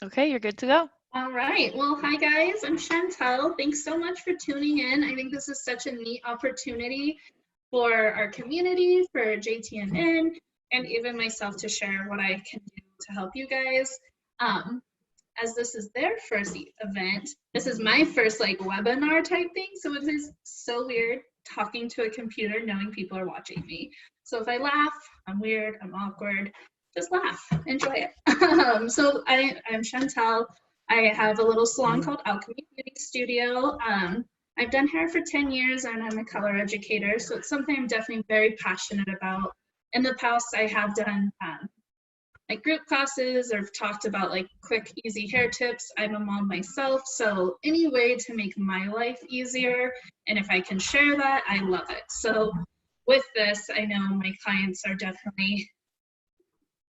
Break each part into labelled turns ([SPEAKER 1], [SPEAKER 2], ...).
[SPEAKER 1] Okay, you're good to go.
[SPEAKER 2] All right. Well, hi guys. I'm Chantel. Thanks so much for tuning in. I think this is such a neat opportunity for our community, for JTNN, and even myself to share what I can do to help you guys. As this is their first event, this is my first like webinar type thing, so it is so weird talking to a computer knowing people are watching me. So if I laugh, I'm weird, I'm awkward, just laugh, enjoy it. So I'm Chantel. I have a little salon called Alchemy Beauty Studio. I've done hair for 10 years and I'm a color educator, so it's something I'm definitely very passionate about. In the past, I have done like group classes or talked about like quick, easy hair tips. I'm a mom myself, so any way to make my life easier, and if I can share that, I love it. So with this, I know my clients are definitely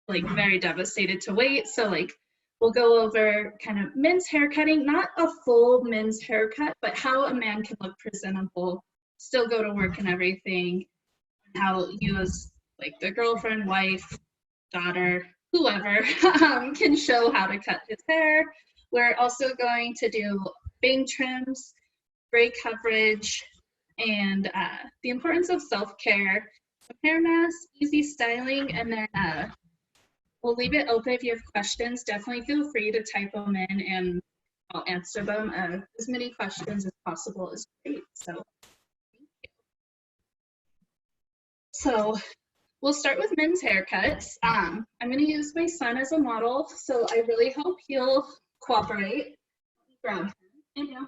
[SPEAKER 2] like very devastated to wait. So like we'll go over kind of men's hair cutting, not a full men's haircut, but how a man can look presentable, still go to work and everything, and how you as like the girlfriend, wife, daughter, whoever can show how to cut his hair. We're also going to do bang trims, spray coverage, and the importance of self-care, hair masks, easy styling, and then we'll leave it open if you have questions. Definitely feel free to type them in and I'll answer them. As many questions as possible is great. So we'll start with men's haircuts. I'm going to use my son as a model, so I really hope he'll cooperate. Grab him. And yeah.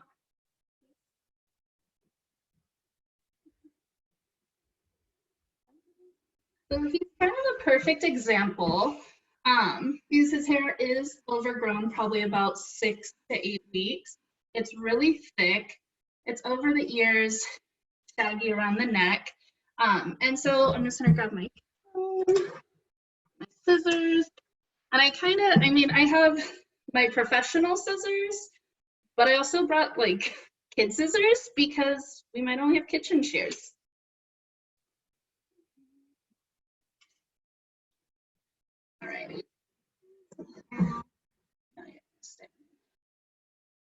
[SPEAKER 2] So he's kind of the perfect example. Because his hair is overgrown, probably about 6 to 8 weeks. It's really thick. It's over the ears, shaggy around the neck. And so I'm just gonna grab my scissors. And I have my professional scissors, but I also brought like kid scissors because we might only have kitchen shears. All right.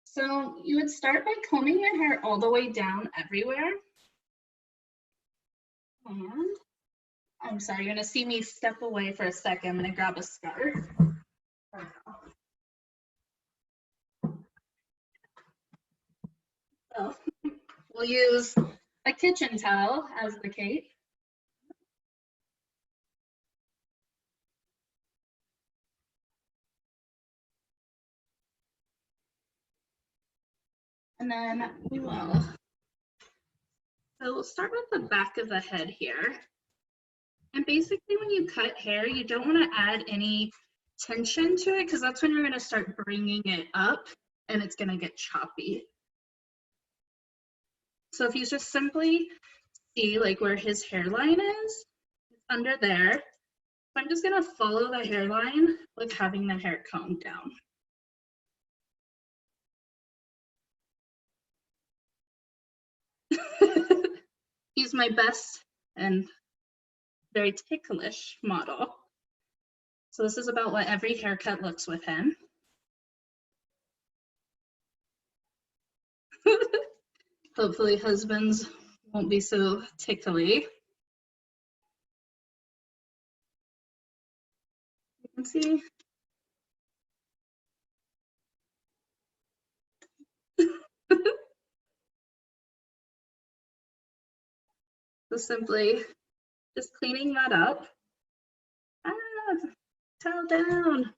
[SPEAKER 2] So you would start by combing your hair all the way down everywhere. And I'm sorry, you're gonna see me step away for a second. I'm gonna grab a scarf. So we'll use a kitchen towel as the cape. And then we will. So we'll start with the back of the head here. And basically when you cut hair, you don't want to add any tension to it because that's when you're going to start bringing it up and it's going to get choppy. So if you just simply see like where his hairline is, it's under there. So I'm just going to follow the hairline with having the hair combed down. He's my best and very ticklish model. So this is about what every haircut looks with him. Hopefully husbands won't be so tickly. You can see. So simply just cleaning that up. Towel down.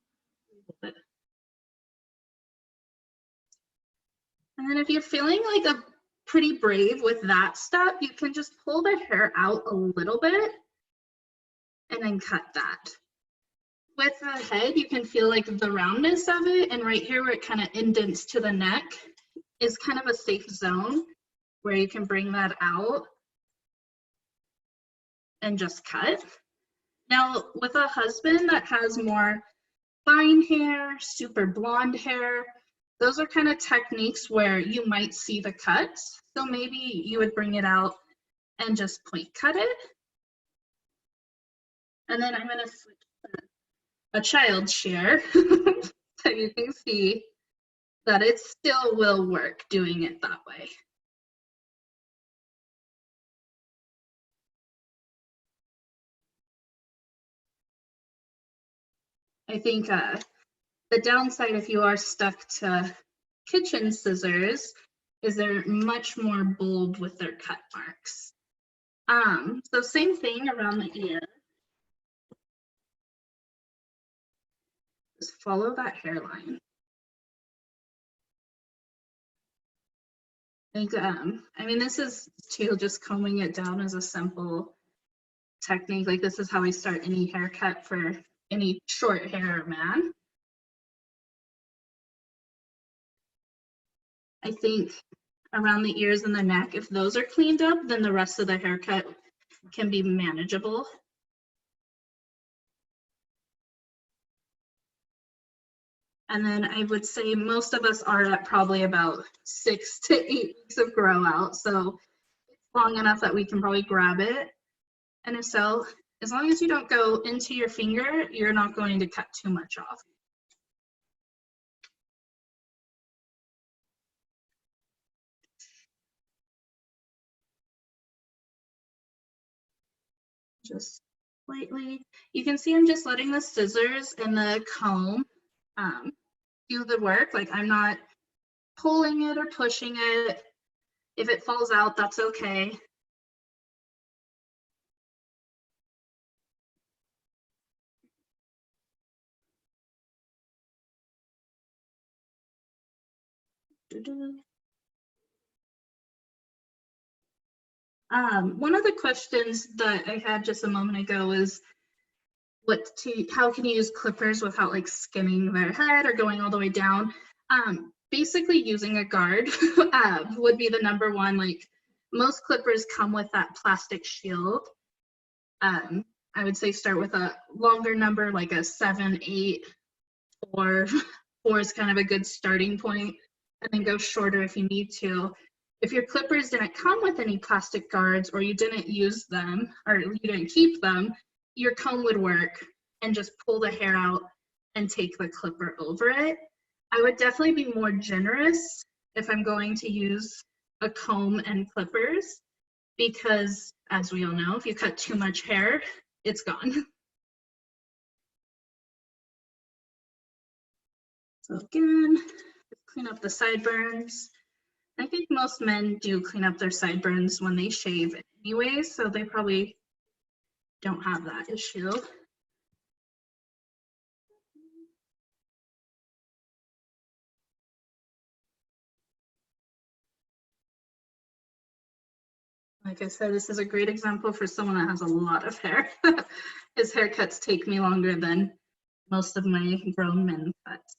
[SPEAKER 2] And then if you're feeling like a pretty brave with that step, you can just pull the hair out a little bit and then cut that. With the head, you can feel like the roundness of it, and right here where it kind of indents to the neck is kind of a safe zone where you can bring that out and just cut. Now, with a husband that has more fine hair, super blonde hair, those are kind of techniques where you might see the cuts. So maybe you would bring it out and just point cut it. And then I'm going to switch to a child shear you can see that it still will work doing it that way. I think the downside if you are stuck to kitchen scissors is they're much more bold with their cut marks. So same thing around the ear. Just follow that hairline. I mean, this is too just combing it down as a simple technique. Like this is how I start any haircut for any short hair man. I think around the ears and the neck, if those are cleaned up, then the rest of the haircut can be manageable. And then I would say most of us are at probably about 6 to 8 weeks of grow out. So it's long enough that we can probably grab it. And if so, as long as you don't go into your finger, you're not going to cut too much off. Just lightly. You can see I'm just letting the scissors and the comb do the work. Like I'm not pulling it or pushing it. If it falls out, that's okay. One of the questions that I had just a moment ago is how can you use clippers without like skimming their head or going all the way down? Basically using a guard would be the number one. Like most clippers come with that plastic shield. I would say start with a longer number, like a 7, 8, or 4 is kind of a good starting point, and then go shorter if you need to. If your clippers didn't come with any plastic guards or you didn't use them or you didn't keep them, your comb would work and just pull the hair out and take the clipper over it. I would definitely be more generous if I'm going to use a comb and clippers because, as we all know, if you cut too much hair, it's gone. So again, clean up the sideburns. I think most men do clean up their sideburns when they shave anyway, so they probably don't have that issue. Like I said, this is a great example for someone that has a lot of hair. His haircuts take me longer than most of my grown men cuts.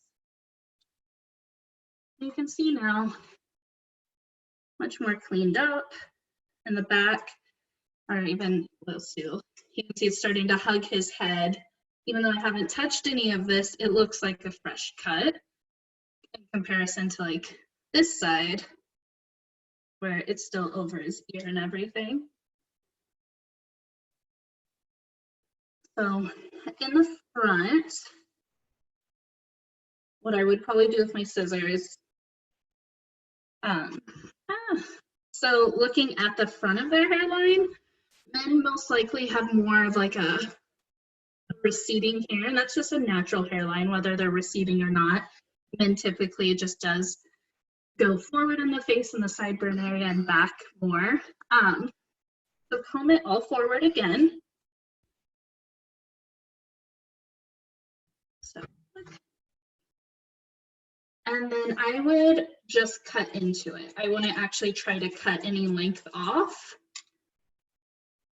[SPEAKER 2] You can see now, much more cleaned up in the back, or even those two. You can see it's starting to hug his head. Even though I haven't touched any of this, it looks like a fresh cut in comparison to like this side, where it's still over his ear and everything. So in the front, what I would probably do with my scissors, so looking at the front of their hairline, men most likely have more of like a receding hair, and that's just a natural hairline, whether they're receding or not. Men typically it just does go forward in the face and the sideburn area and back more. So comb it all forward again. So, and then I would just cut into it. I wouldn't actually try to cut any length off.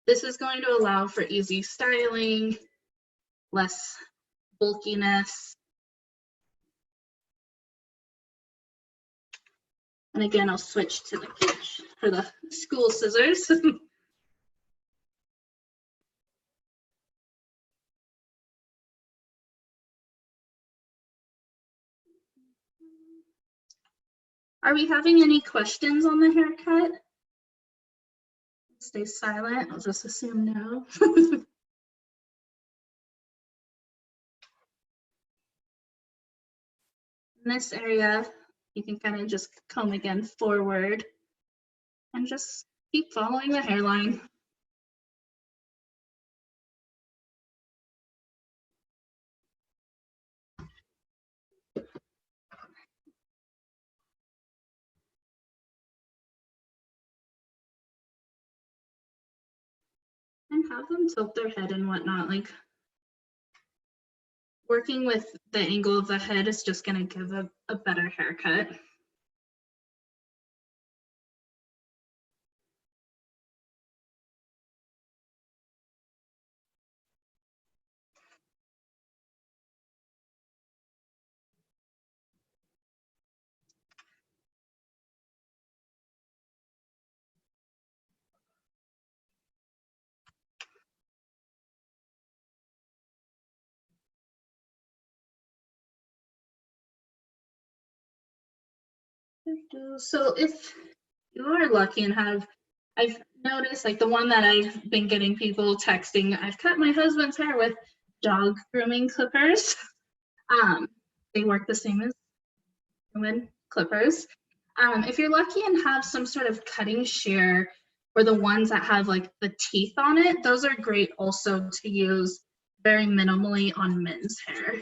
[SPEAKER 2] This is going to allow for easy styling, less bulkiness. And again, I'll switch to the kitchen for the school scissors. Are we having any questions on the haircut? Stay silent, I'll just assume no. In this area, you can kind of just comb again forward and just keep following the hairline. And have them tilt their head and whatnot. Like, working with the angle of the head is just going to give a better haircut. So if you are lucky and I've noticed, like the one that I've been getting people texting, I've cut my husband's hair with dog grooming clippers. They work the same as human clippers. If you're lucky and have some sort of cutting shear, or the ones that have like the teeth on it, those are great also to use very minimally on men's hair.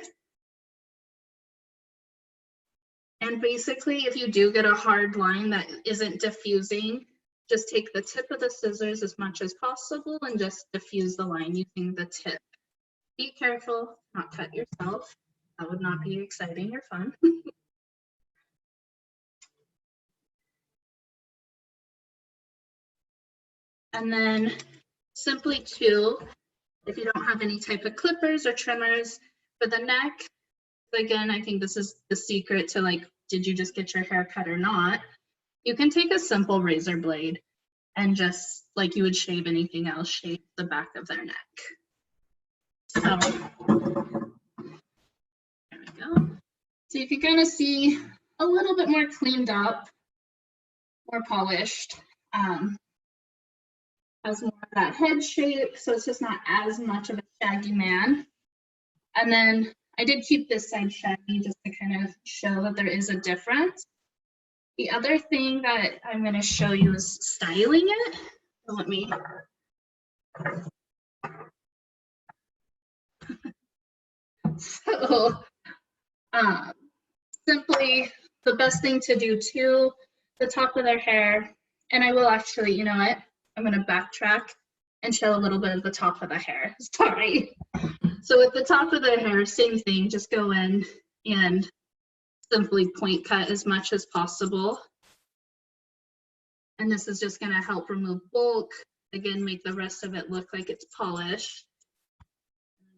[SPEAKER 2] And basically, if you do get a hard line that isn't diffusing, just take the tip of the scissors as much as possible and just diffuse the line using the tip. Be careful, not cut yourself. That would not be exciting or fun. And then simply too, if you don't have any type of clippers or trimmers for the neck, again, I think this is the secret to like, did you just get your hair cut or not? You can take a simple razor blade and just like you would shave anything else, shave the back of their neck. So there we go. So you can kind of see a little bit more cleaned up, more polished, has more of that head shape, so it's just not as much of a shaggy man. And then I did keep this side shaggy just to kind of show that there is a difference. The other thing that I'm going to show you is styling it. So let me. So simply the best thing to do to the top of their hair, and I will actually, you know what, I'm going to backtrack and show a little bit of the top of the hair. Sorry. So with the top of their hair, same thing, just go in and simply point cut as much as possible. And this is just going to help remove bulk, again, make the rest of it look like it's polished.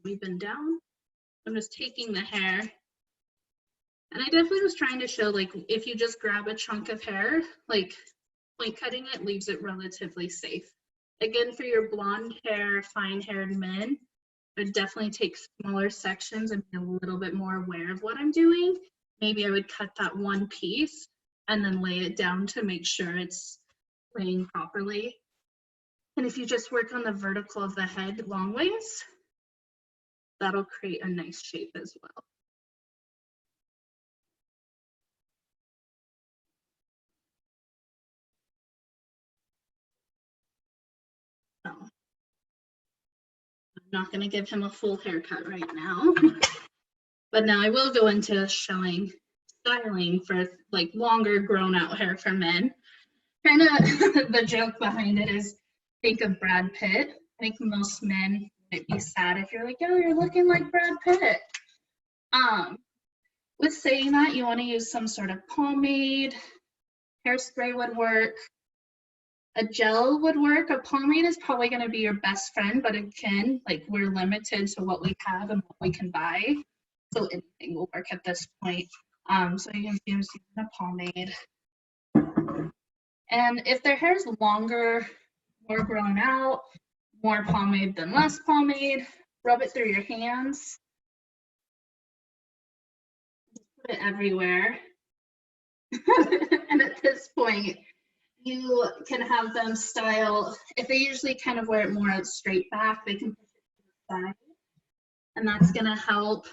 [SPEAKER 2] We've been down. I'm just taking the hair. And I definitely was trying to show, like, if you just grab a chunk of hair, like point cutting it leaves it relatively safe. Again, for your blonde hair, fine-haired men, I would definitely take smaller sections and be a little bit more aware of what I'm doing. Maybe I would cut that one piece and then lay it down to make sure it's laying properly. And if you just work on the vertical of the head long ways, that'll create a nice shape as well. So, I'm not going to give him a full haircut right now, but now I will go into showing styling for like longer grown out hair for men. Kind of the joke behind it is, think of Brad Pitt. I think most men might be sad if you're like, oh, you're looking like Brad Pitt. With saying that, you want to use some sort of pomade, hairspray would work, a gel would work. A pomade is probably going to be your best friend, but again, like we're limited to what we have and what we can buy. So anything will work at this point. So you can use a pomade. And if their hair is longer, more grown out, more pomade than less pomade, rub it through your hands. Just put it everywhere. And at this point, you can have them style. If they usually kind of wear it more straight back, they can put it to the side. And that's going to help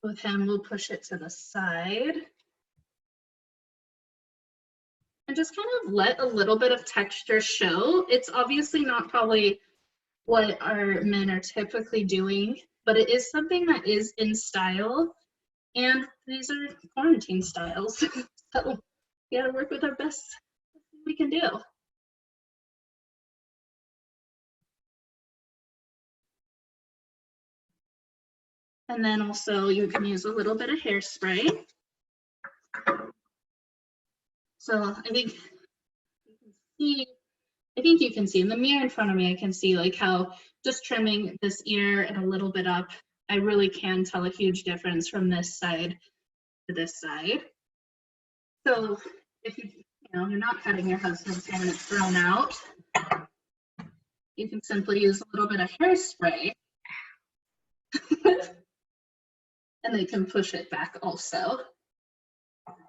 [SPEAKER 2] With him, we'll push it to the side. And just kind of let a little bit of texture show. It's obviously not probably what our men are typically doing, but it is something that is in style. And these are quarantine styles. So we gotta work with our best we can do. And then also you can use a little bit of hairspray. So I think you can see in the mirror in front of me, I can see like how just trimming this ear and a little bit up, I really can tell a huge difference from this side to this side. So if you're not cutting your husband's hair and it's grown out, you can simply use a little bit of hairspray and they can push it back also.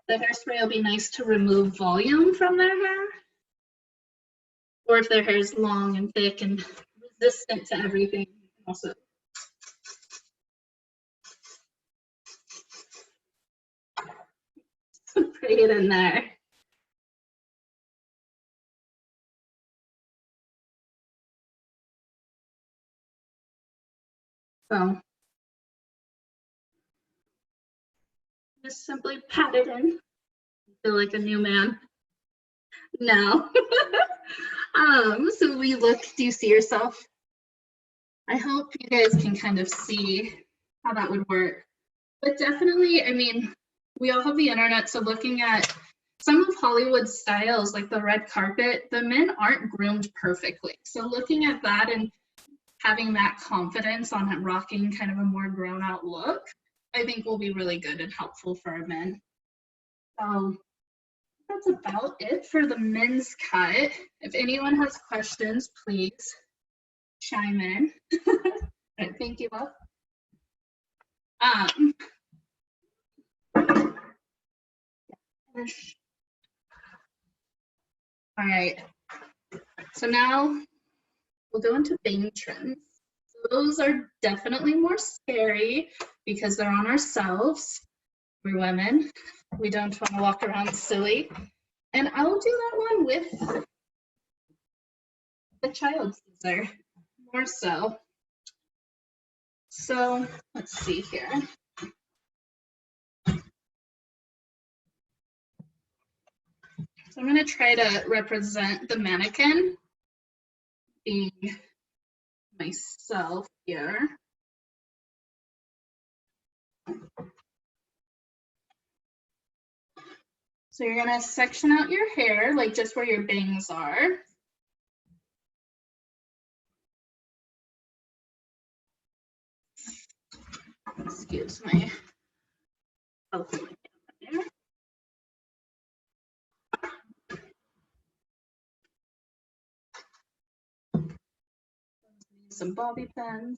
[SPEAKER 2] The hairspray will be nice to remove volume from their hair, or if their hair is long and thick and resistant to everything, also spray it in there. So just simply pat it in. Feel like a new man. No. So we look, do you see yourself? I hope you guys can kind of see how that would work. But definitely, I mean, we all have the internet, so looking at some of Hollywood's styles, like the red carpet, the men aren't groomed perfectly. So looking at that and having that confidence on it rocking kind of a more grown out look, I think will be really good and helpful for our men. That's about it for the men's cut. If anyone has questions, please chime in. All right, thank you both. All right, so now we'll go into bang trims. Those are definitely more scary because they're on ourselves. We're women. We don't want to walk around silly. And I'll do that one with the child scissor, more so. So let's see here. So I'm going to try to represent the mannequin being myself here. So you're going to section out your hair, like just where your bangs are. Excuse me. Oh, there. Some bobby pins.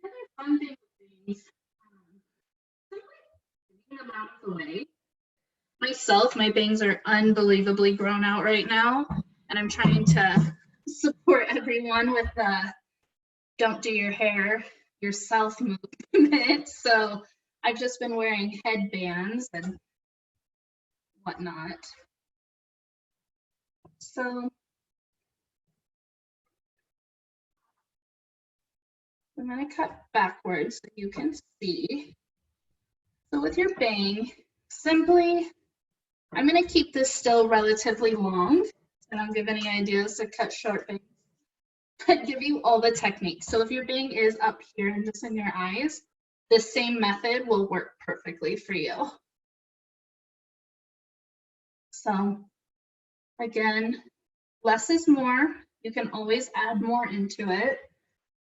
[SPEAKER 2] Another fun thing with these, taking them out of the way. Myself, my bangs are unbelievably grown out right now, and I'm trying to support everyone with the don't do your hair yourself movement. So I've just been wearing headbands and whatnot. So I'm going to cut backwards so you can see. So with your bang, simply, I'm going to keep this still relatively long. I don't give any ideas to cut short bangs, but give you all the techniques. So if your bang is up here and just in your eyes, the same method will work perfectly for you. So again, less is more. You can always add more into it.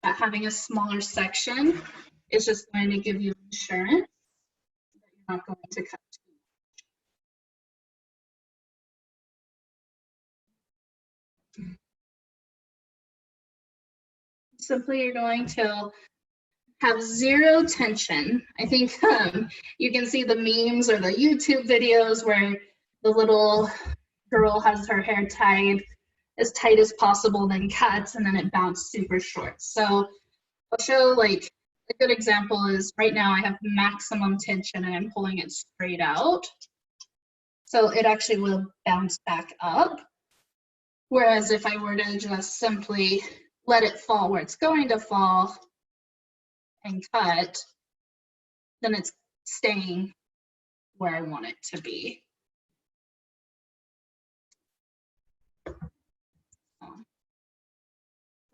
[SPEAKER 2] But having a smaller section is just going to give you insurance that you're not going to cut too much. Simply you're going to have zero tension. I think you can see the memes or the YouTube videos where the little girl has her hair tied as tight as possible, then cuts, and then it bounced super short. So I'll show, like, a good example is right now I have maximum tension and I'm pulling it straight out. So it actually will bounce back up. Whereas if I were to just simply let it fall where it's going to fall and cut, then it's staying where I want it to be.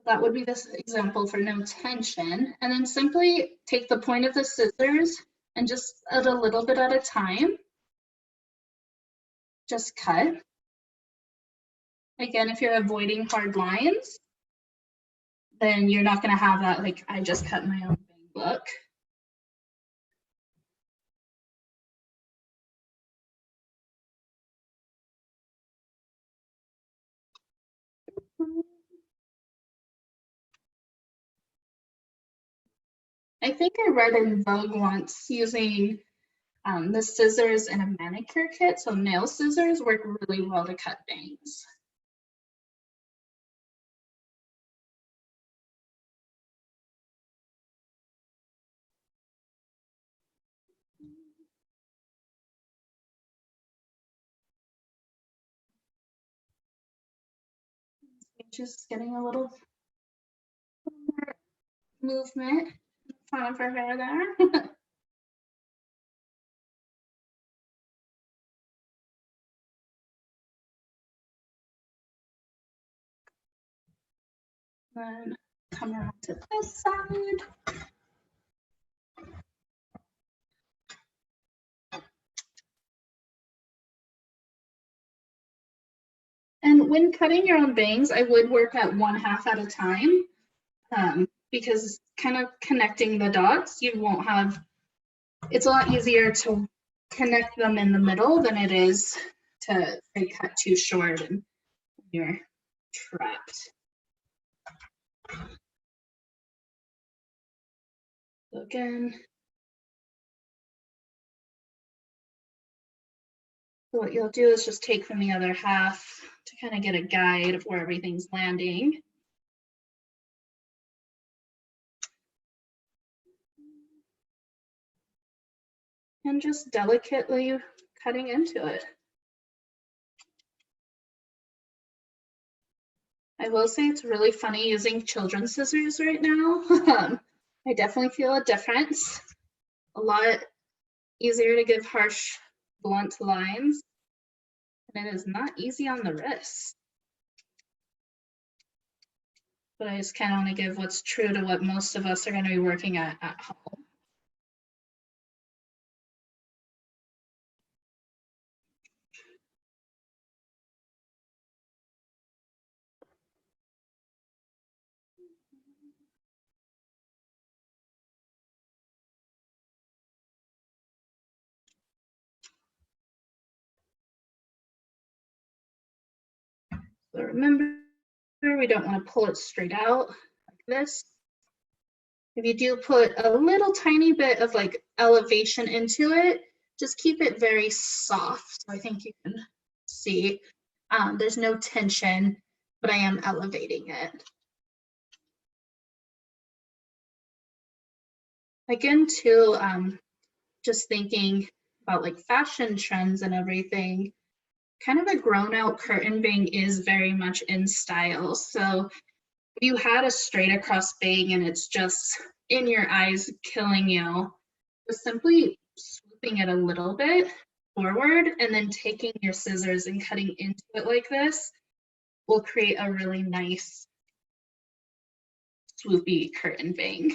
[SPEAKER 2] That would be this example for no tension. And then simply take the point of the scissors and just at a little bit at a time, just cut. Again, if you're avoiding hard lines, then you're not going to have that, like, I just cut my own bang look. I think I read in Vogue once using the scissors in a manicure kit, so nail scissors work really well to cut bangs. Just getting a little more movement in the front of her hair there. Then come around to this side. And when cutting your own bangs, I would work at 1/2 at a time because kind of connecting the dots, you won't have, it's a lot easier to connect them in the middle than it is to say cut too short and you're trapped. So again, what you'll do is just take from the other half to kind of get a guide of where everything's landing. And just delicately cutting into it. I will say it's really funny using children's scissors right now. I definitely feel a difference. A lot easier to give harsh, blunt lines. And it is not easy on the wrist. But I just kind of want to give what's true to what most of us are going to be working at home. So remember, we don't want to pull it straight out like this. If you do put a little tiny bit of like elevation into it, just keep it very soft. So I think you can see there's no tension, but I am elevating it. Again, too, just thinking about like fashion trends and everything, kind of a grown out curtain bang is very much in style. So if you had a straight across bang and it's just in your eyes killing you, just simply swooping it a little bit forward and then taking your scissors and cutting into it like this will create a really nice swoopy curtain bang.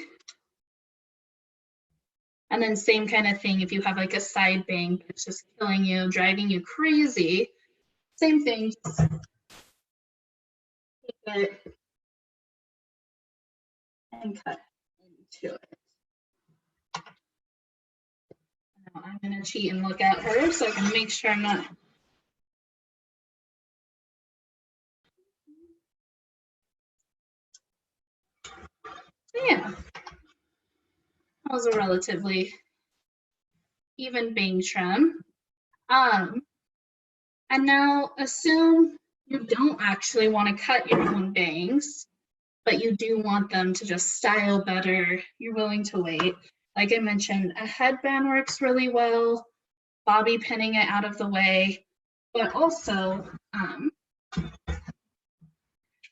[SPEAKER 2] And then same kind of thing if you have like a side bang, it's just killing you, driving you crazy. Same thing, just take it and cut into it. Now I'm gonna cheat and look at her so I can make sure I'm not. Yeah, that was a relatively even bang trim. And now assume you don't actually want to cut your own bangs, but you do want them to just style better. You're willing to wait. Like I mentioned, a headband works really well, bobby pinning it out of the way, but also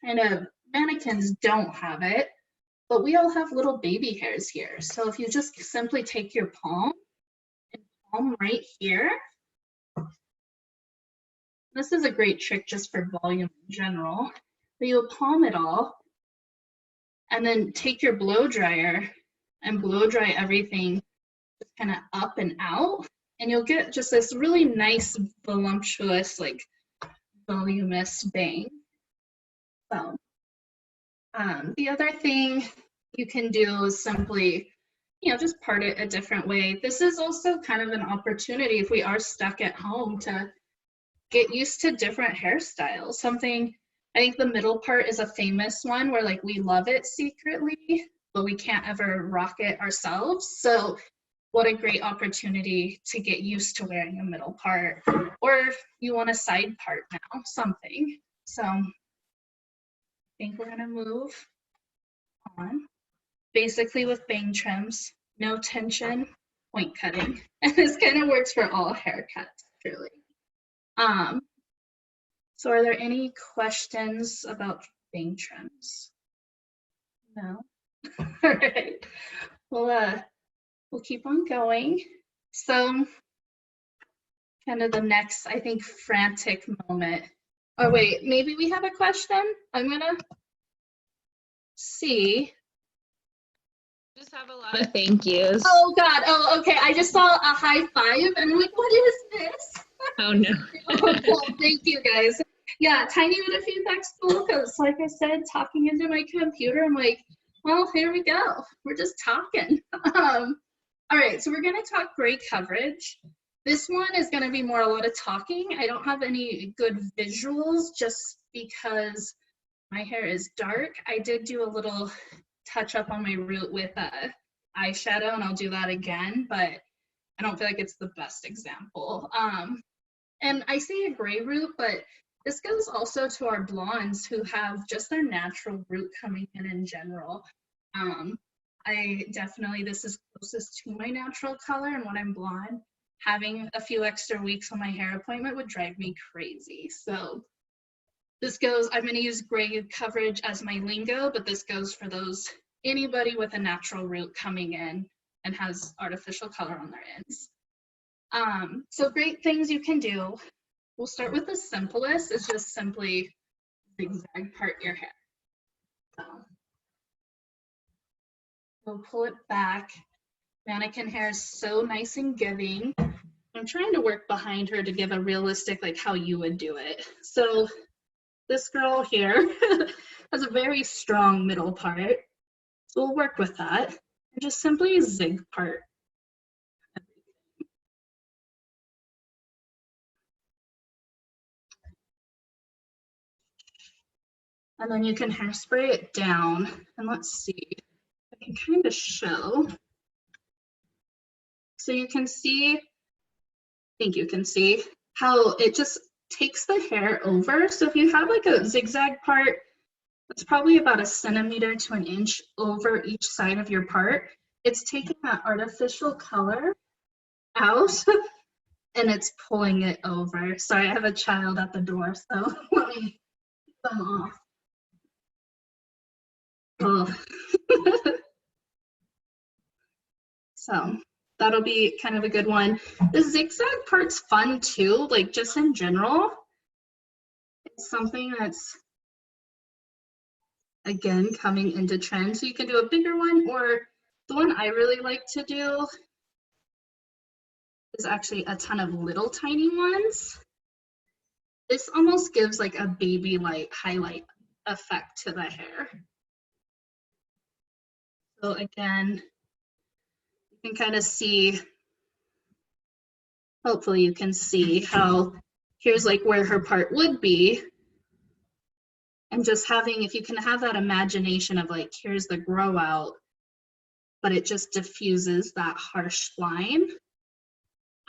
[SPEAKER 2] kind of mannequins don't have it, but we all have little baby hairs here. So if you just simply take your palm and palm right here, this is a great trick just for volume in general, but you'll palm it all and then take your blow dryer and blow dry everything just kind of up and out, and you'll get just this really nice, voluptuous, like voluminous bang. So the other thing you can do is simply, just part it a different way. This is also kind of an opportunity if we are stuck at home to get used to different hairstyles. Something, I think the middle part is a famous one where like we love it secretly, but we can't ever rock it ourselves. So what a great opportunity to get used to wearing a middle part, or you want a side part now, something. So I think we're gonna move on. Basically with bang trims, no tension, point cutting. And this kind of works for all haircuts, truly. So are there any questions about bang trims? No? All right. We'll keep on going. So kind of the next, I think, frantic moment. Oh wait, maybe we have a question? I'm gonna see.
[SPEAKER 1] Just have a lot of thank yous.
[SPEAKER 2] Oh God, oh okay, I just saw a high five and I'm like, what is this?
[SPEAKER 1] Oh no.
[SPEAKER 2] Oh, cool. Thank you guys. Yeah, tiny bit of feedback's cool because like I said, talking into my computer, I'm like, well, here we go. We're just talking. All right, so we're gonna talk gray coverage. This one is gonna be more a lot of talking. I don't have any good visuals just because my hair is dark. I did do a little touch up on my root with eyeshadow, and I'll do that again, but I don't feel like it's the best example. And I say a gray root, but this goes also to our blondes who have just their natural root coming in general. I definitely, this is closest to my natural color, and when I'm blonde, having a few extra weeks on my hair appointment would drive me crazy. So this goes, I'm gonna use gray coverage as my lingo, but this goes for anybody with a natural root coming in and has artificial color on their ends. So great things you can do. We'll start with the simplest, is just simply zigzag part your hair. We'll pull it back. Mannequin hair is so nice and giving. I'm trying to work behind her to give a realistic, like how you would do it. So this girl here has a very strong middle part. So we'll work with that and just simply zig part. And then you can hairspray it down. And let's see, I can kind of show. So you can see, I think you can see how it just takes the hair over. So if you have like a zigzag part, it's probably about 1 centimeter to 1 inch over each side of your part. It's taking that artificial color out and it's pulling it over. Sorry, I have a child at the door, so let me keep them off. Oh. So that'll be kind of a good one. The zigzag part's fun too, like just in general. It's something that's, again, coming into trend. So you can do a bigger one, or the one I really like to do is actually a ton of little tiny ones. This almost gives like a baby light highlight effect to the hair. So again, you can kind of see, hopefully you can see how here's like where her part would be. And just having, if you can have that imagination of like, here's the grow out, but it just diffuses that harsh line.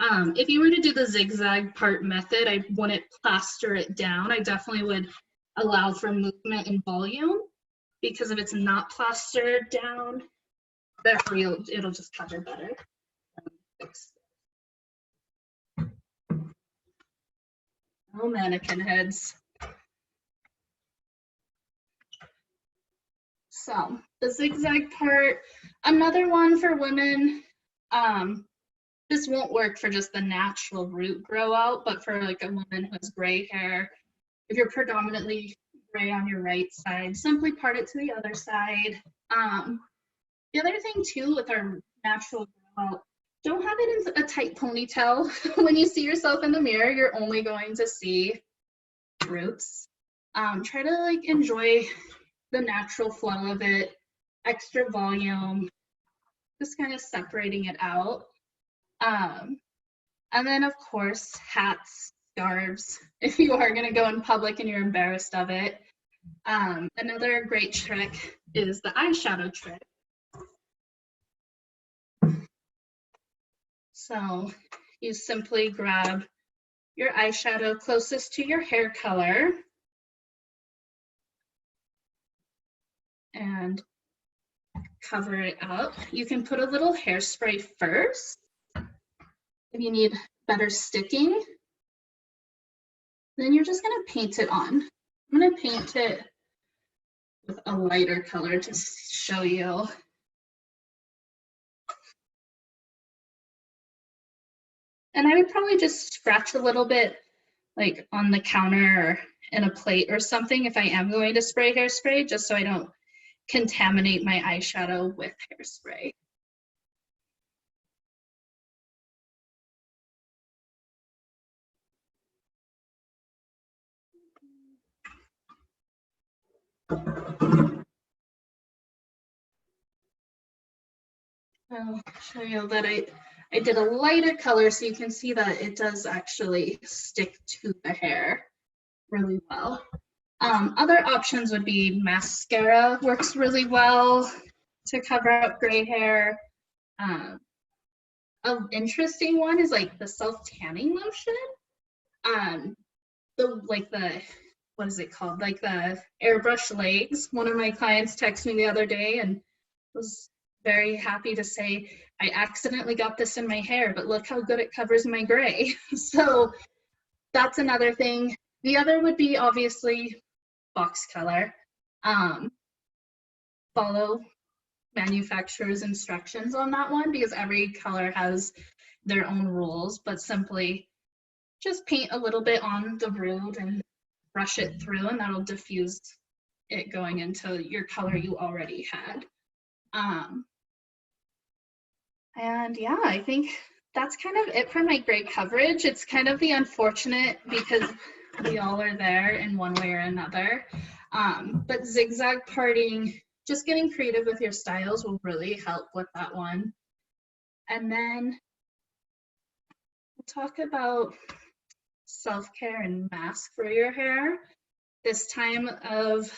[SPEAKER 2] If you were to do the zigzag part method, I wouldn't plaster it down. I definitely would allow for movement and volume, because if it's not plastered down, therefore it'll just cover better. Oh, mannequin heads. So the zigzag part, another one for women. This won't work for just the natural root grow out, but for like a woman who has gray hair, if you're predominantly gray on your right side, simply part it to the other side. The other thing too with our natural grow out, don't have it in a tight ponytail. When you see yourself in the mirror, you're only going to see roots. Try to like enjoy the natural flow of it, extra volume, just kind of separating it out. And then of course, hats, scarves, if you are gonna go in public and you're embarrassed of it. Another great trick is the eyeshadow trick. So you simply grab your eyeshadow closest to your hair color and cover it up. You can put a little hairspray first if you need better sticking. Then you're just gonna paint it on. I'm gonna paint it with a lighter color to show you. And I would probably just scratch a little bit like on the counter or in a plate or something if I am going to spray hairspray, just so I don't contaminate my eyeshadow with hairspray. I'll show you that I did a lighter color so you can see that it does actually stick to the hair really well. Other options would be mascara, works really well to cover up gray hair. An interesting one is like the self-tanning lotion. What is it called? Like the airbrush legs. One of my clients texted me the other day and was very happy to say, I accidentally got this in my hair, but look how good it covers my gray. So that's another thing. The other would be obviously box color. Follow manufacturer's instructions on that one, because every color has their own rules, but simply just paint a little bit on the root and brush it through, and that'll diffuse it going into your color you already had. And yeah, I think that's kind of it for my gray coverage. It's kind of the unfortunate, because we all are there in one way or another. But zigzag parting, just getting creative with your styles will really help with that one. And then we'll talk about self-care and mask for your hair. This time of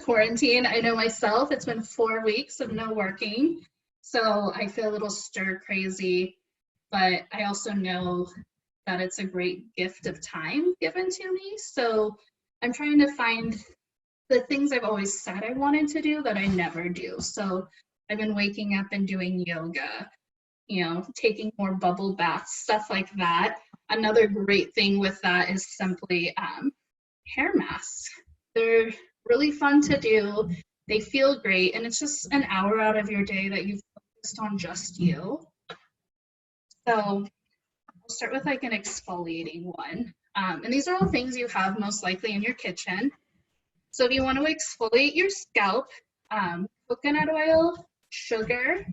[SPEAKER 2] quarantine, I know myself, it's been 4 weeks of no working. So I feel a little stir crazy, but I also know that it's a great gift of time given to me. So I'm trying to find the things I've always said I wanted to do that I never do. So I've been waking up and doing yoga, you know, taking more bubble baths, stuff like that. Another great thing with that is simply hair masks. They're really fun to do. They feel great, and it's just an hour out of your day that you've focused on just you. So I'll start with like an exfoliating one. And these are all things you have most likely in your kitchen. So if you want to exfoliate your scalp, coconut oil, sugar,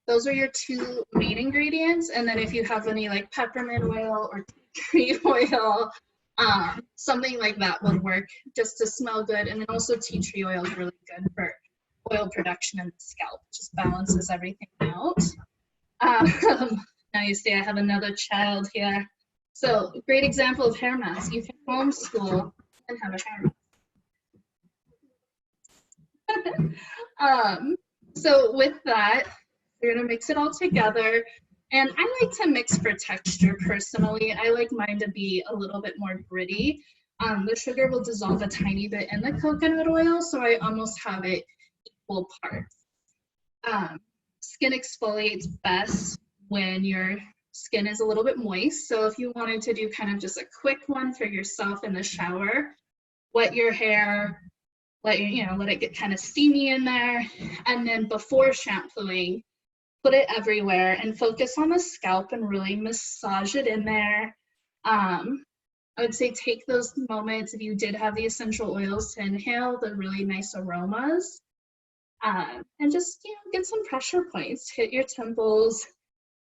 [SPEAKER 2] those are your two main ingredients. And then if you have any like peppermint oil or tea tree oil, something like that would work just to smell good. And then also tea tree oil is really good for oil production in the scalp. It just balances everything out. Now you see I have another child here. So great example of hair mask. You can homeschool and have a hair mask. So with that, we're gonna mix it all together. And I like to mix for texture personally. I like mine to be a little bit more gritty. The sugar will dissolve a tiny bit in the coconut oil, so I almost have it equal parts. Skin exfoliates best when your skin is a little bit moist. So if you wanted to do kind of just a quick one for yourself in the shower, wet your hair, let it get kind of steamy in there, and then before shampooing, put it everywhere and focus on the scalp and really massage it in there. I would say take those moments if you did have the essential oils to inhale the really nice aromas, and just get some pressure points, hit your temples,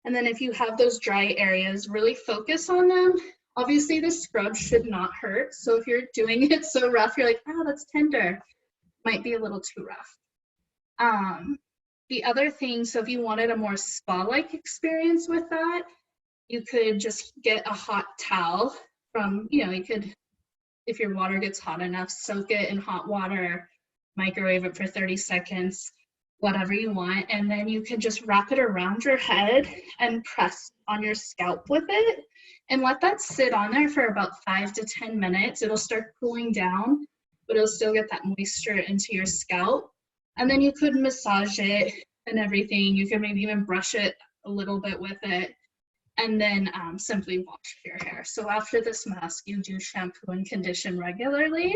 [SPEAKER 2] and then if you have those dry areas, really focus on them. Obviously, the scrub should not hurt, so if you're doing it so rough, you're like, oh, that's tender, might be a little too rough. The other thing, so if you wanted a more spa-like experience with that, you could just get a hot towel from, you could, if your water gets hot enough, soak it in hot water, microwave it for 30 seconds, whatever you want, and then you could just wrap it around your head and press on your scalp with it and let that sit on there for about 5 to 10 minutes. It'll start cooling down, but it'll still get that moisture into your scalp. And then you could massage it and everything. You could maybe even brush it a little bit with it, and then simply wash your hair. So after this mask, you do shampoo and condition regularly.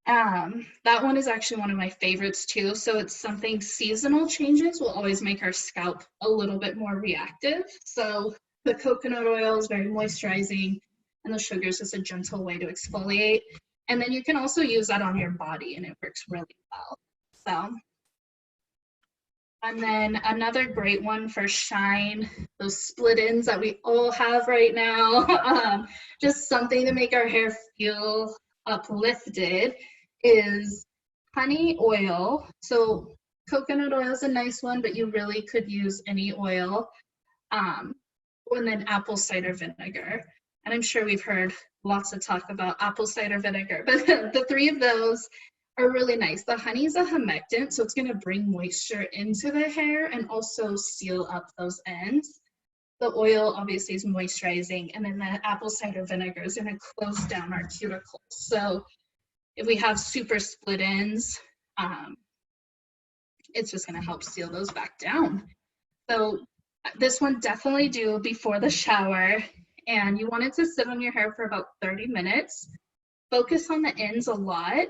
[SPEAKER 2] That one is actually one of my favorites too. So it's something, seasonal changes will always make our scalp a little bit more reactive. So the coconut oil is very moisturizing, and the sugar is just a gentle way to exfoliate. And then you can also use that on your body, and it works really well. So, and then another great one for shine, those split ends that we all have right now, just something to make our hair feel uplifted, is honey oil. So coconut oil is a nice one, but you really could use any oil. And then apple cider vinegar. And I'm sure we've heard lots of talk about apple cider vinegar, but the three of those are really nice. The honey is a humectant, so it's going to bring moisture into the hair and also seal up those ends. The oil obviously is moisturizing, and then the apple cider vinegar is going to close down our cuticles. So if we have super split ends, it's just going to help seal those back down. So this one definitely do before the shower, and you want it to sit on your hair for about 30 minutes. Focus on the ends a lot,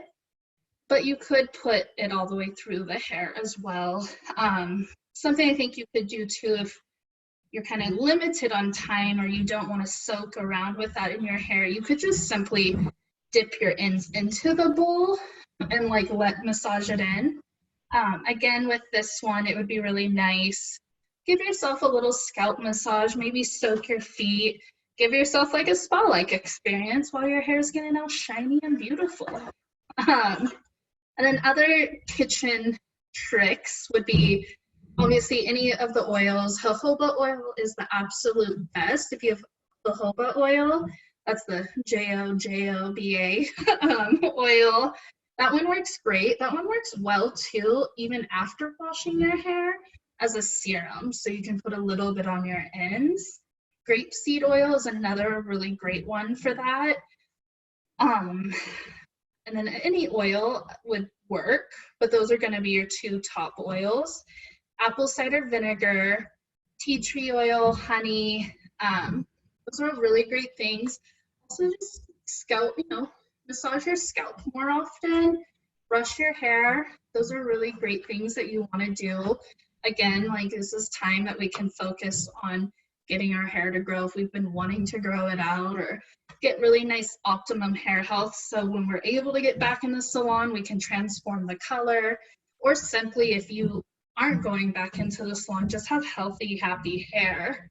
[SPEAKER 2] but you could put it all the way through the hair as well. Something I think you could do too, if you're kind of limited on time or you don't want to soak around with that in your hair, you could just simply dip your ends into the bowl and massage it in. Again, with this one, it would be really nice. Give yourself a little scalp massage, maybe soak your feet, give yourself like a spa-like experience while your hair is getting all shiny and beautiful. And then other kitchen tricks would be obviously any of the oils. Jojoba oil is the absolute best. If you have jojoba oil, that's the J-O-J-O-B-A oil. That one works great. That one works well too, even after washing your hair, as a serum. So you can put a little bit on your ends. Grapeseed oil is another really great one for that. And then any oil would work, but those are going to be your two top oils. Apple cider vinegar, tea tree oil, honey, those are really great things. Also just scalp, massage your scalp more often, brush your hair. Those are really great things that you want to do. Again, this is time that we can focus on getting our hair to grow if we've been wanting to grow it out, or get really nice optimum hair health. So when we're able to get back in the salon, we can transform the color, or simply if you aren't going back into the salon, just have healthy, happy hair.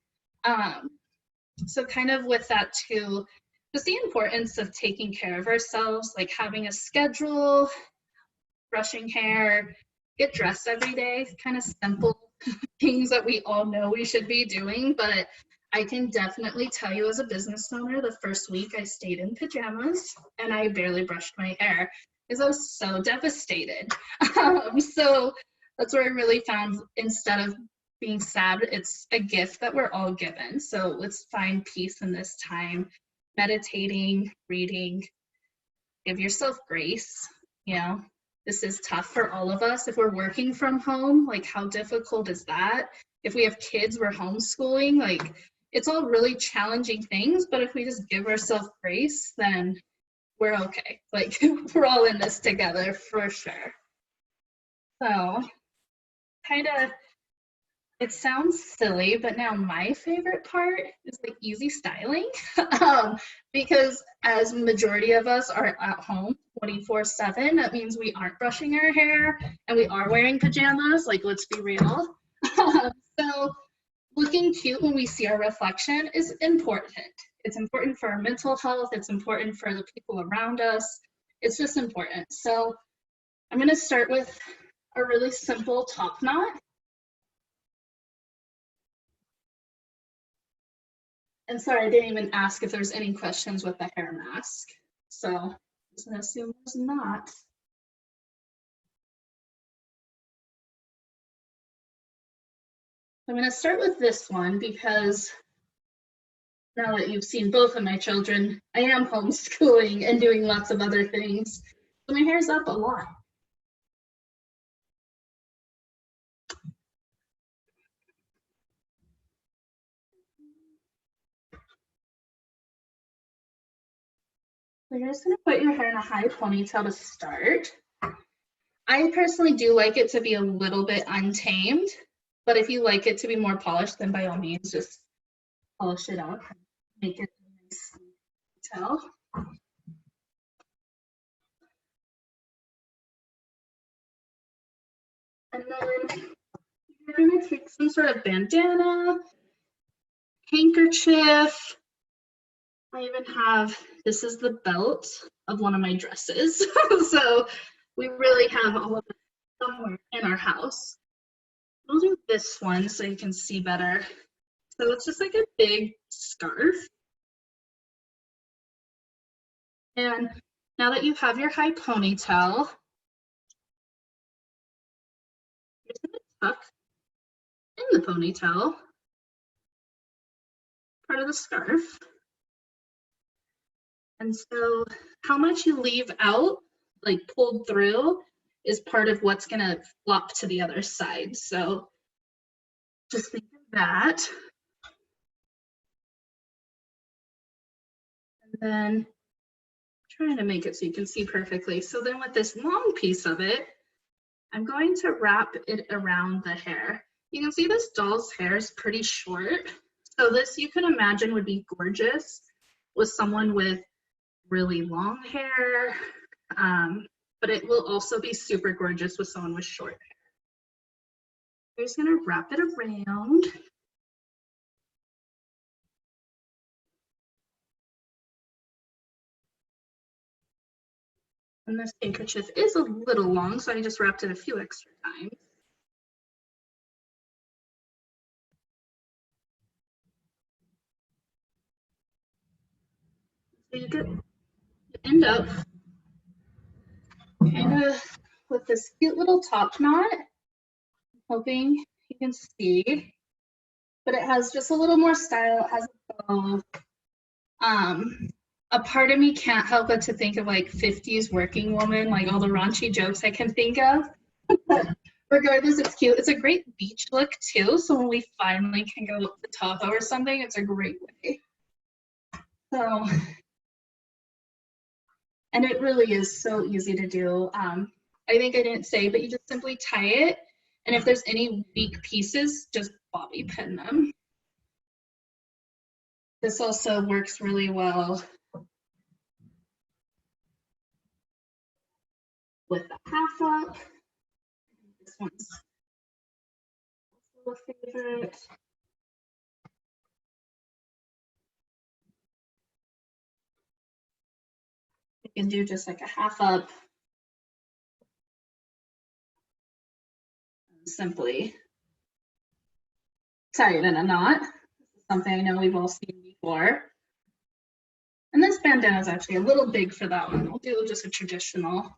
[SPEAKER 2] So kind of with that too, just the importance of taking care of ourselves, like having a schedule, brushing hair, get dressed every day, kind of simple things that we all know we should be doing. But I can definitely tell you, as a business owner, the first week I stayed in pajamas and I barely brushed my hair. because I was so devastated. So that's where I really found, instead of being sad, it's a gift that we're all given. So let's find peace in this time, meditating, reading, give yourself grace. You know, this is tough for all of us. If we're working from home, like how difficult is that? If we have kids, we're homeschooling, like it's all really challenging things, but if we just give ourselves grace, then we're okay. Like we're all in this together for sure. So kind of, it sounds silly, but now my favorite part is like easy styling. Because as majority of us are at home 24/7, that means we aren't brushing our hair and we are wearing pajamas, like let's be real. So looking cute when we see our reflection is important. It's important for our mental health. It's important for the people around us. It's just important. So I'm going to start with a really simple top knot. And sorry, I didn't even ask if there's any questions with the hair mask. So I'm just going to assume there's not. I'm going to start with this one because now that you've seen both of my children, I am homeschooling and doing lots of other things. So my hair's up a lot. So you're just going to put your hair in a high ponytail to start. I personally do like it to be a little bit untamed, but if you like it to be more polished, then by all means, just polish it up, make it a nice ponytail. And then you're going to take some sort of bandana, handkerchief. I even have, this is the belt of one of my dresses. So we really have all of it somewhere in our house. I'll do this one so you can see better. So it's just like a big scarf. And now that you have your high ponytail, you're just gonna tuck in the ponytail, part of the scarf. And so how much you leave out, like pulled through, is part of what's gonna flop to the other side. So just think of that. And then trying to make it so you can see perfectly. So then with this long piece of it, I'm going to wrap it around the hair. You can see this doll's hair is pretty short. So this, you can imagine, would be gorgeous with someone with really long hair, but it will also be super gorgeous with someone with short hair. I'm just gonna wrap it around. And this handkerchief is a little long, so I just wrapped it a few extra times. So you end up kind of with this cute little top knot, hoping you can see, but it has just a little more style. It has a bow. A part of me can't help but to think of like 50s working woman, like all the raunchy jokes I can think of. But regardless, it's cute. It's a great beach look too. So when we finally can go to Tahoe or something, it's a great way. So, and it really is so easy to do. I think I didn't say, but you just simply tie it. And if there's any weak pieces, just bobby pin them. This also works really well with the half up. This one's also a favorite. You can do just like a half up. Simply tie it in a knot. This is something I know we've all seen before. And this bandana is actually a little big for that one. I'll do just a traditional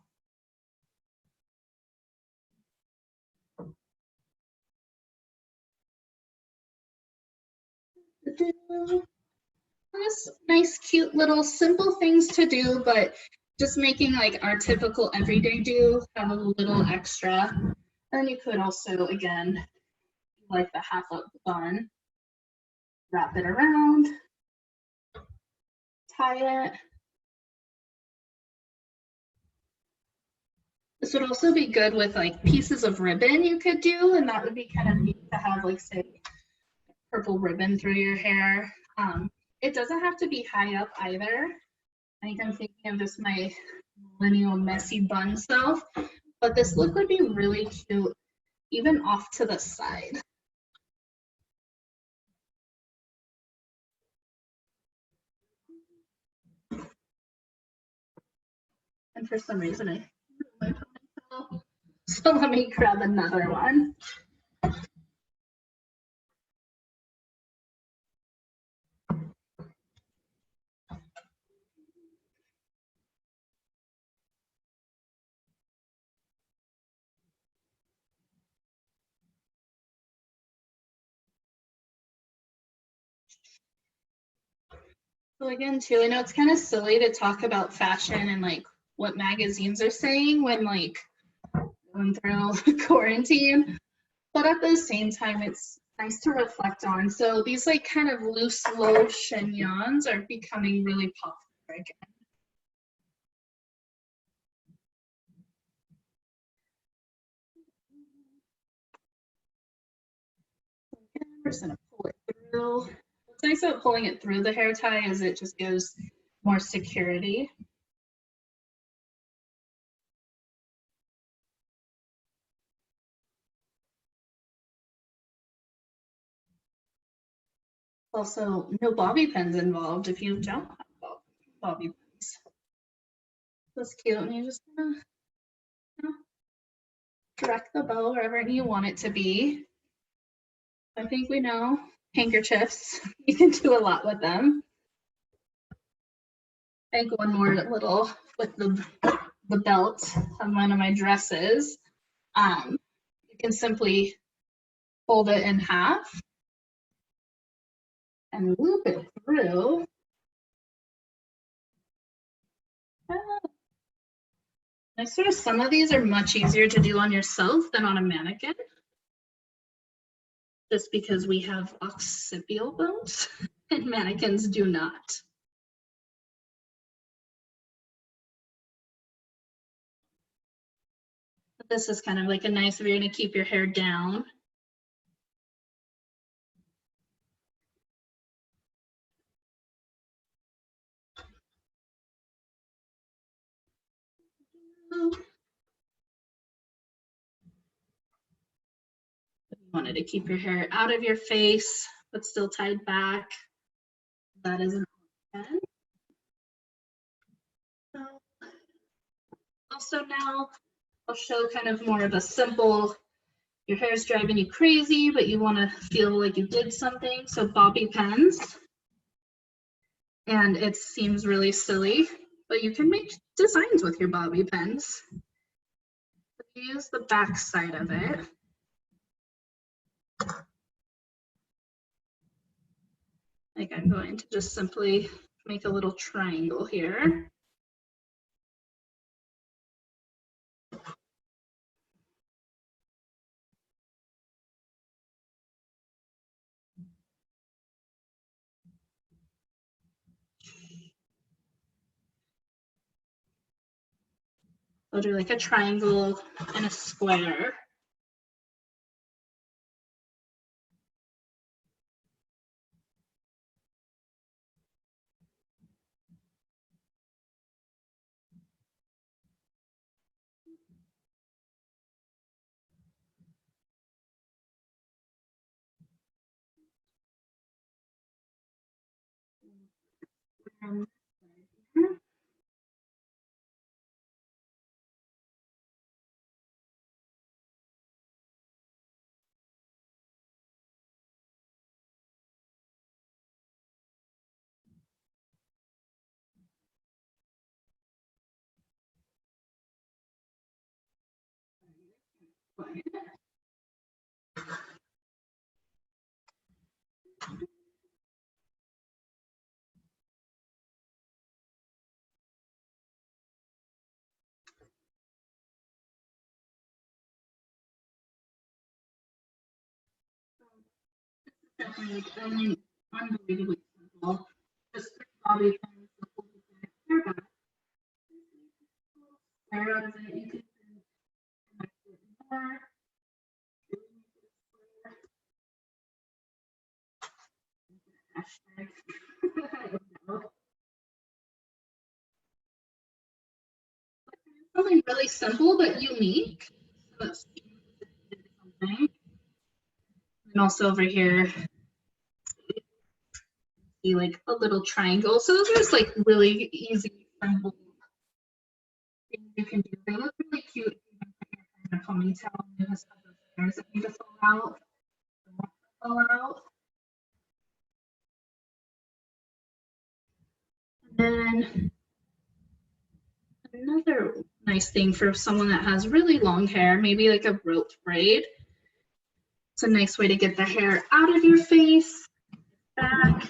[SPEAKER 2] Just nice, cute little simple things to do, but just making like our typical everyday do have a little extra. And you could also, again, like the half up bun, wrap it around, tie it. This would also be good with like pieces of ribbon you could do, and that would be kind of neat to have, like, say, purple ribbon through your hair. It doesn't have to be high up either. I think I'm thinking of just my millennial messy bun self, but this look would be really cute even off to the side. And for some reason I my ponytail. So let me grab another one. So again, too, I know it's kind of silly to talk about fashion and like what magazines are saying when like going through quarantine, but at the same time, it's nice to reflect on. So these like kind of loose, low chignons are becoming really popular again. We're just gonna pull it through. What's nice about pulling it through the hair tie is it just gives more security. Also, no bobby pins involved if you don't have bobby pins. That's cute, and you just gonna, you know, direct the bow wherever you want it to be. I think we know handkerchiefs. You can do a lot with them. I think one more little with the belt on one of my dresses. You can simply fold it in half and loop it through. I swear some of these are much easier to do on yourself than on a mannequin, just because we have occipital bones and mannequins do not. But this is kind of like a nice, if you're going to keep your hair down. If you wanted to keep your hair out of your face, but still tied back, that is an option. Also now, I'll show kind of more of a simple, your hair's driving you crazy, but you want to feel like you did something. So bobby pins. And it seems really silly, but you can make designs with your bobby pins. Use the back side of it. Like I'm going to just simply make a little triangle here. I'll do like a triangle and a square. like unbelievably simple. Just 3 bobby pins to hold the hair back. Square out of it, you can connect it more. Hashtag. I don't know. Something really simple but unique. So let's see something. And also over here, see like a little triangle. So those are just like really easy, simple things you can do. They look really cute in a ponytail. And it has those hairs that need to fall out. And then another nice thing for someone that has really long hair, maybe like a rope braid. It's a nice way to get the hair out of your face, back.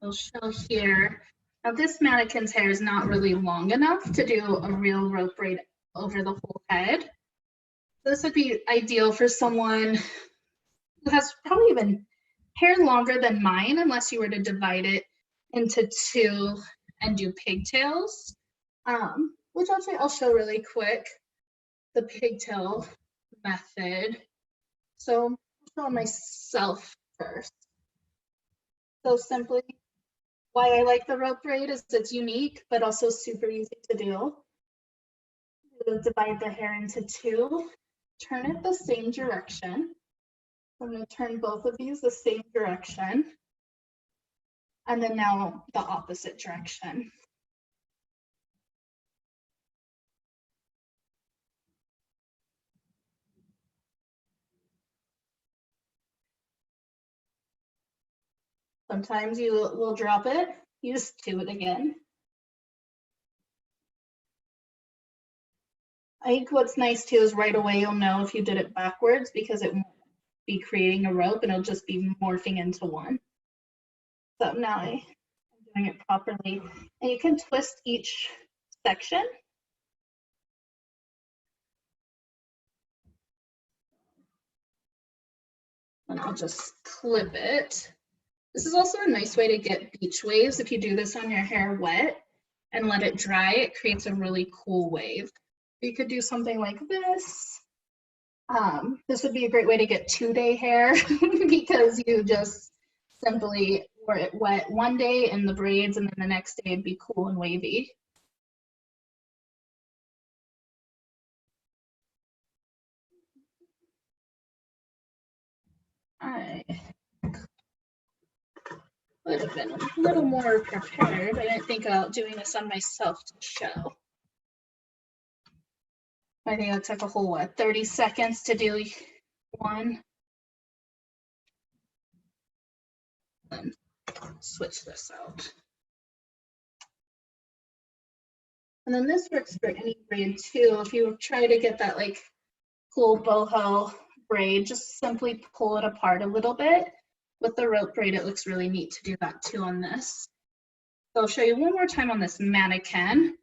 [SPEAKER 2] I'll show here. Now this mannequin's hair is not really long enough to do a real rope braid over the whole head. This would be ideal for someone who has probably even hair longer than mine, unless you were to divide it into 2 and do pigtails, which actually I'll show really quick, the pigtail method. So I'll show myself first. So simply, why I like the rope braid is it's unique, but also super easy to do. We'll divide the hair into 2, turn it the same direction. I'm going to turn both of these the same direction. And then now the opposite direction. Sometimes you will drop it, you just do it again. I think what's nice too is right away you'll know if you did it backwards because it won't be creating a rope and it'll just be morphing into one. So now I'm doing it properly. And you can twist each section. And I'll just clip it. This is also a nice way to get beach waves. If you do this on your hair wet and let it dry, it creates a really cool wave. You could do something like this. This would be a great way to get 2-day hair because you just simply wear it wet one day in the braids and then the next day it'd be cool and wavy. I would have been a little more prepared. I didn't think about doing this on myself to show. I think it took a whole, 30 seconds to do one. And switch this out. And then this works for any braid too. If you try to get that like cool boho braid, just simply pull it apart a little bit. With the rope braid, it looks really neat to do that too on this. So I'll show you one more time on this mannequin.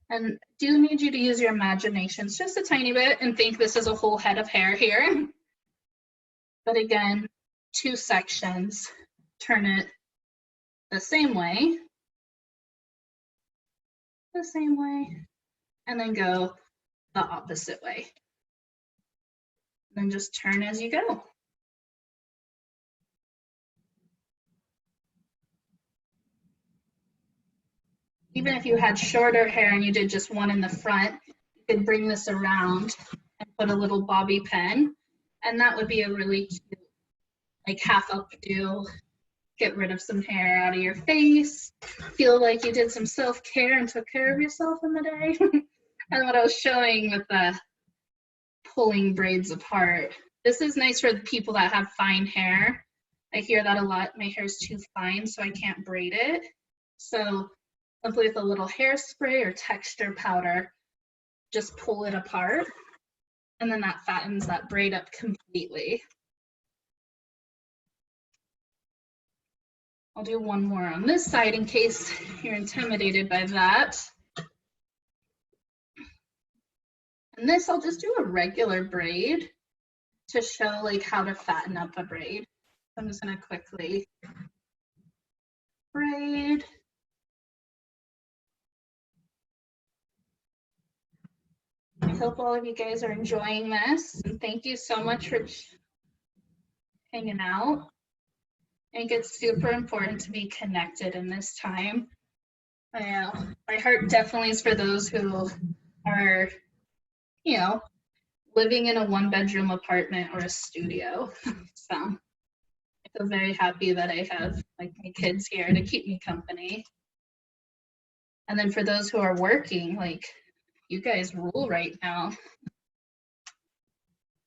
[SPEAKER 2] And do need you to use your imaginations just a tiny bit and think this is a whole head of hair here. But again, 2 sections, turn it the same way, and then go the opposite way. Then just turn as you go. Even if you had shorter hair and you did just one in the front, you could bring this around and put a little bobby pin, and that would be a really cute, like half updo, get rid of some hair out of your face, feel like you did some self-care and took care of yourself in the day. And what I was showing with the pulling braids apart, this is nice for the people that have fine hair. I hear that a lot. My hair's too fine, so I can't braid it. So simply with a little hairspray or texture powder, just pull it apart, and then that fattens that braid up completely. I'll do one more on this side in case you're intimidated by that. And this, I'll just do a regular braid to show like how to fatten up a braid. I'm just gonna quickly braid. I hope all of you guys are enjoying this, and thank you so much for hanging out. I think it's super important to be connected in this time. My heart definitely is for those who are, you know, living in a one-bedroom apartment or a studio. So I feel very happy that I have like my kids here to keep me company. And then for those who are working, like, you guys rule right now.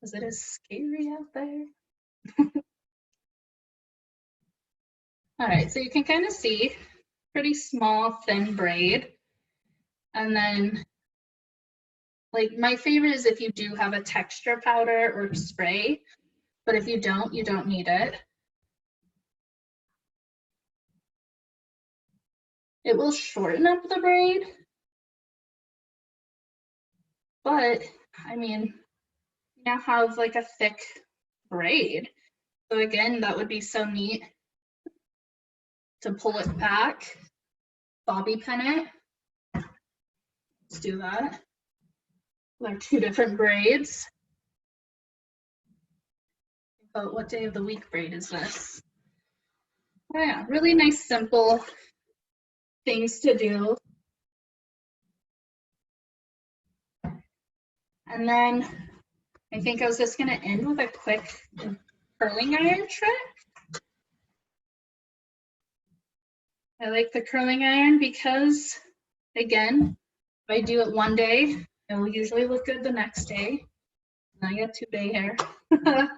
[SPEAKER 2] Because it is scary out there. All right, so you can kind of see pretty small, thin braid. And then, like, my favorite is if you do have a texture powder or spray, but if you don't need it. It will shorten up the braid, but I mean, you now have like a thick braid. So again, that would be so neat to pull it back, bobby pin it. Let's do that. There are two different braids. But what day of the week braid is this? Oh yeah, really nice, simple things to do. And then I think I was just gonna end with a quick curling iron trick. I like the curling iron because, again, if I do it one day, it will usually look good the next day. And I got 2-day hair. So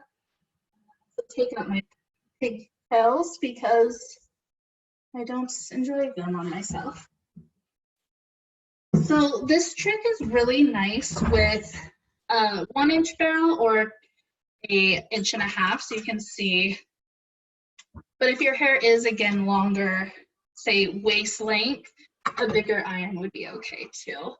[SPEAKER 2] take out my pigtails because I don't enjoy them on myself. So this trick is really nice with a 1-inch barrel or a 1.5 inches, so you can see. But if your hair is, again, longer, say waist length, a bigger iron would be okay too.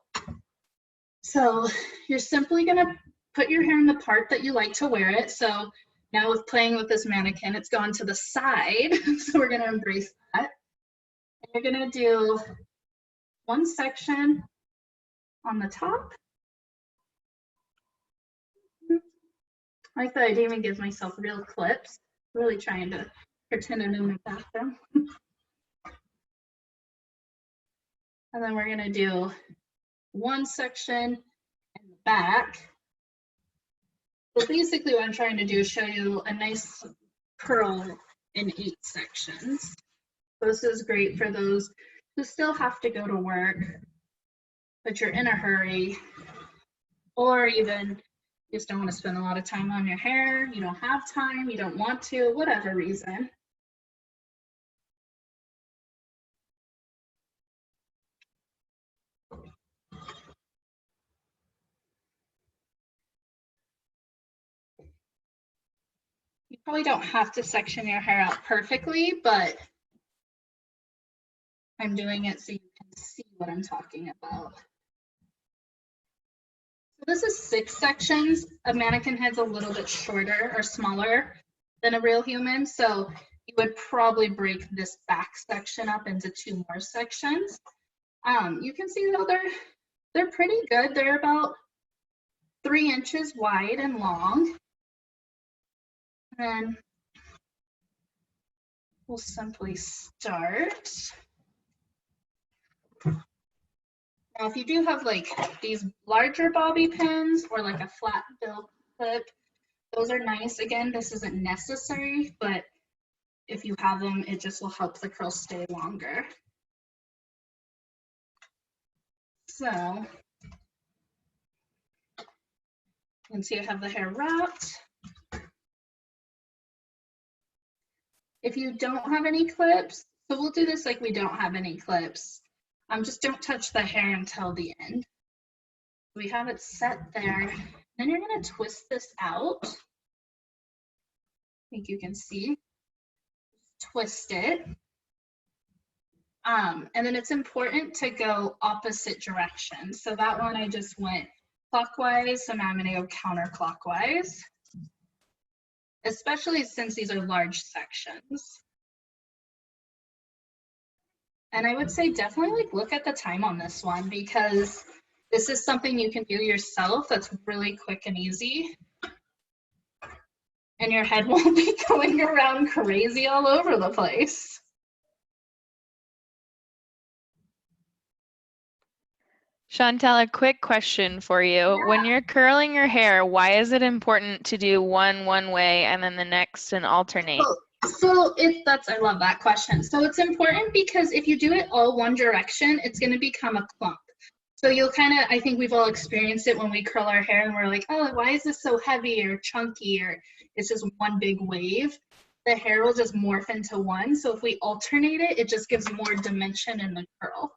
[SPEAKER 2] So you're simply gonna put your hair in the part that you like to wear it. So now with playing with this mannequin, it's gone to the side. So we're gonna embrace that. And you're gonna do one section on the top. I like that I didn't even give myself real clips. Really trying to pretend I'm in my bathroom. And then we're gonna do one section in the back. So basically what I'm trying to do is show you a nice curl in 8 sections. This is great for those who still have to go to work, but you're in a hurry, or even just don't want to spend a lot of time on your hair, you don't have time, you don't want to, whatever reason. You probably don't have to section your hair out perfectly, but I'm doing it so you can see what I'm talking about. So this is 6 sections. A mannequin head's a little bit shorter or smaller than a real human, so you would probably break this back section up into 2 more sections. You can see though they're pretty good. They're about 3 inches wide and long. And then we'll simply start. Now, if you do have like these larger bobby pins or like a flat bill clip, those are nice. Again, this isn't necessary, but if you have them, it just will help the curl stay longer. So you can see I have the hair wrapped. If you don't have any clips, so we'll do this like we don't have any clips. Just don't touch the hair until the end. We have it set there. Then you're gonna twist this out. I think you can see. Twist it. And then it's important to go opposite direction. So that one I just went clockwise, so now I'm gonna go counterclockwise, especially since these are large sections. And I would say definitely like look at the time on this one, because this is something you can do yourself that's really quick and easy. And your head won't be going around crazy all over the place.
[SPEAKER 3] Chantel, a quick question for you.
[SPEAKER 2] Yeah.
[SPEAKER 3] When you're curling your hair, why is it important to do one way and then the next and alternate?
[SPEAKER 2] So I love that question. So it's important because if you do it all one direction, it's going to become a clump. So you'll kind of, I think we've all experienced it when we curl our hair and we're like, oh, why is this so heavy or chunky, or it's just one big wave. The hair will just morph into one. So if we alternate it, it just gives more dimension in the curl.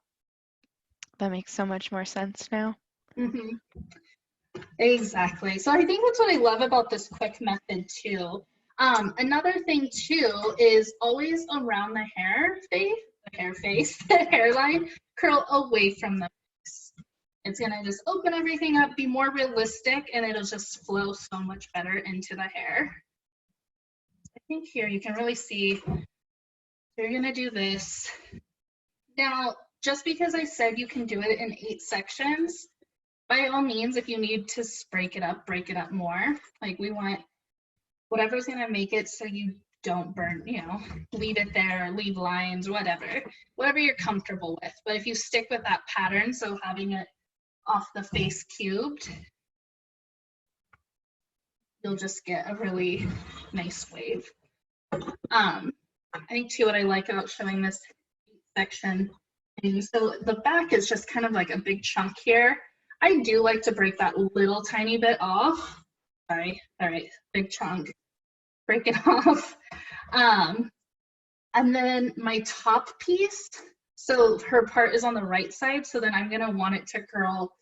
[SPEAKER 3] That makes so much more sense now.
[SPEAKER 2] Mm-hmm. Exactly. So I think that's what I love about this quick method too. Another thing too is always around the the hairline, curl away from the face. It's gonna just open everything up, be more realistic, and it'll just flow so much better into the hair. I think here you can really see, you're gonna do this. Now, just because I said you can do it in 8 sections, by all means, if you need to break it up more. Like we want whatever's gonna make it so you don't burn, leave it there, leave lines, whatever you're comfortable with. But if you stick with that pattern, so having it off the face cubed, you'll just get a really nice wave. I think too, what I like about showing this section, so the back is just kind of like a big chunk here. I do like to break that little tiny bit off. Sorry, all right, big chunk, break it off. And then my top piece, so her part is on the right side, so then I'm gonna want it to curl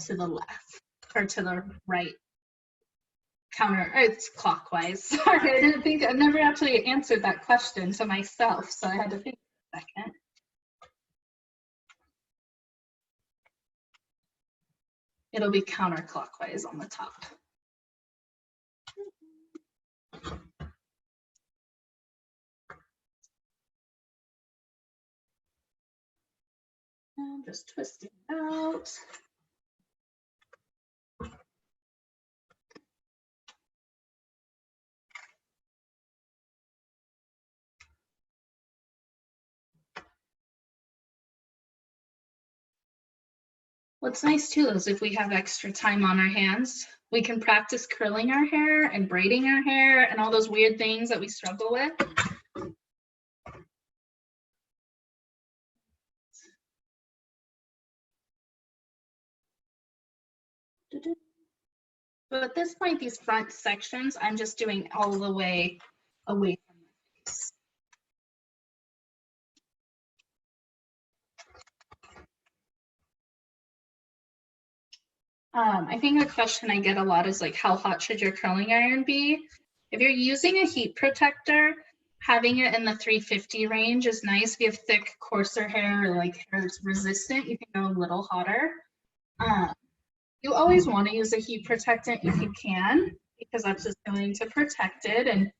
[SPEAKER 2] to the left, or to the right. It's clockwise. Sorry, I've never actually answered that question to myself, so I had to think for a second. It'll be counterclockwise on the top. And just twisting it out. What's nice too is if we have extra time on our hands, we can practice curling our hair and braiding our hair and all those weird things that we struggle with. But at this point, these front sections, I'm just doing all the way away from the face. I think a question I get a lot is like, how hot should your curling iron be? If you're using a heat protector, having it in the 350 range is nice. If you have thick, coarser hair or like hair that's resistant, you can go a little hotter. You always want to use a heat protectant if you can, because that's just going to protect it and,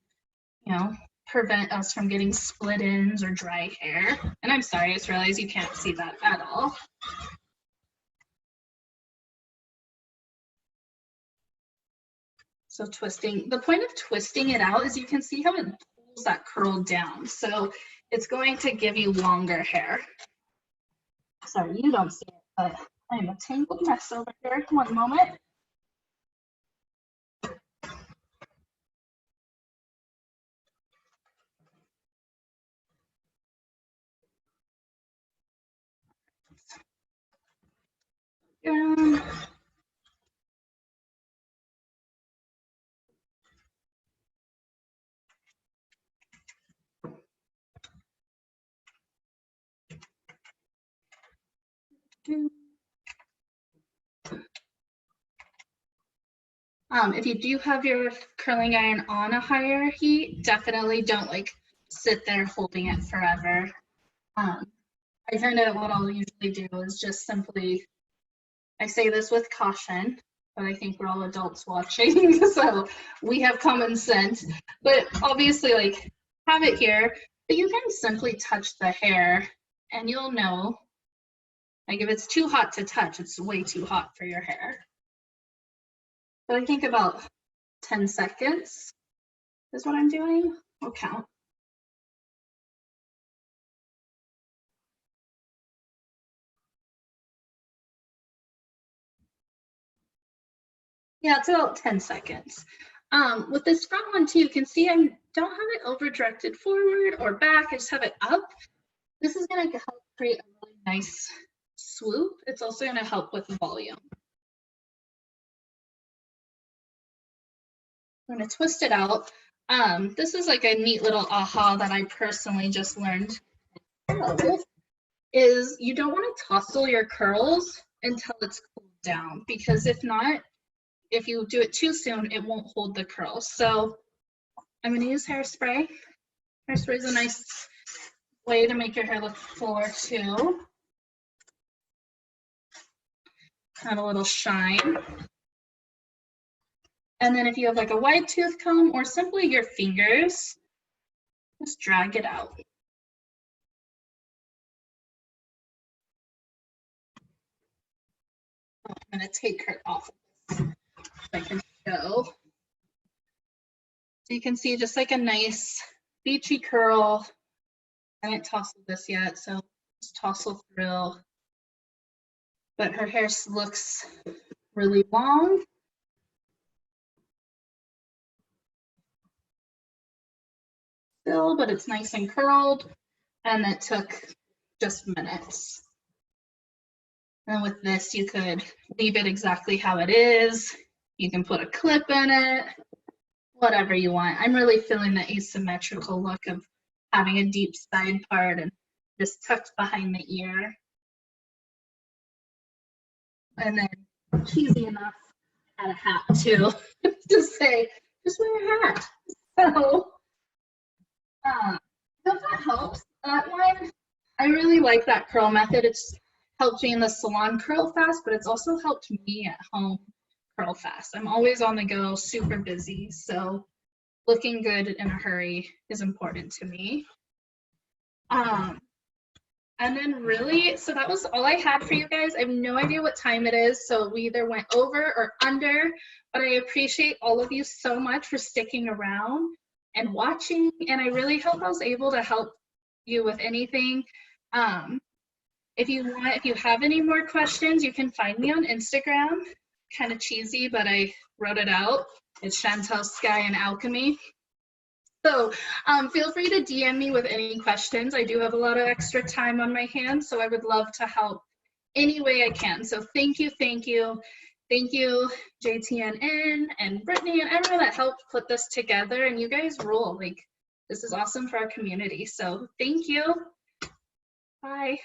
[SPEAKER 2] prevent us from getting split ends or dry hair. And I'm sorry, I just realized you can't see that at all. So twisting, the point of twisting it out is you can see how it pulls that curl down. So it's going to give you longer hair. Sorry, you don't see it, but I'm a tangled mess over here. One moment. If you do have your curling iron on a higher heat, definitely don't like sit there holding it forever. I kind of, what I'll usually do is just simply, I say this with caution, but I think we're all adults watching, so we have common sense. But obviously, like, have it here, but you can simply touch the hair and you'll know, like, if it's too hot to touch, it's way too hot for your hair. But I think about 10 seconds is what I'm doing. I'll count. Yeah, it's about 10 seconds. With this front one too, you can see I don't have it over directed forward or back. I just have it up. This is going to help create a really nice swoop. It's also going to help with volume. I'm going to twist it out. This is like a neat little aha that I personally just learned. Is you don't want to tousle your curls until it's cooled down, because if not, if you do it too soon, it won't hold the curls. So I'm going to use hairspray. Hairspray is a nice way to make your hair look fuller too. Add a little shine. And then if you have like a wide tooth comb or simply your fingers, just drag it out. I'm going to take her off so I can show. So you can see just like a nice beachy curl. I haven't tousled this yet, so just tousle through. But her hair looks really long. Still, but it's nice and curled, and it took just minutes. And with this, you could leave it exactly how it is. You can put a clip in it, whatever you want. I'm really feeling the asymmetrical look of having a deep side part and just tucked behind the ear. And then, cheesy enough, add a hat too, to say, just wear a hat. So, I hope that helps. That one, I really like that curl method. It's helped me in the salon curl fast, but it's also helped me at home curl fast. I'm always on the go, super busy, so looking good in a hurry is important to me. And then really, so that was all I had for you guys. I have no idea what time it is, so we either went over or under, but I appreciate all of you so much for sticking around and watching, and I really hope I was able to help you with anything. If you have any more questions, you can find me on Instagram. Kind of cheesy, but I wrote it out. It's Chantel Sky and Alchemy. So feel free to DM me with any questions. I do have a lot of extra time on my hands, so I would love to help any way I can. So thank you, thank you. Thank you, JTNN and Brittany and everyone that helped put this together. And you guys rule. Like, this is awesome for our community. So thank you. Bye.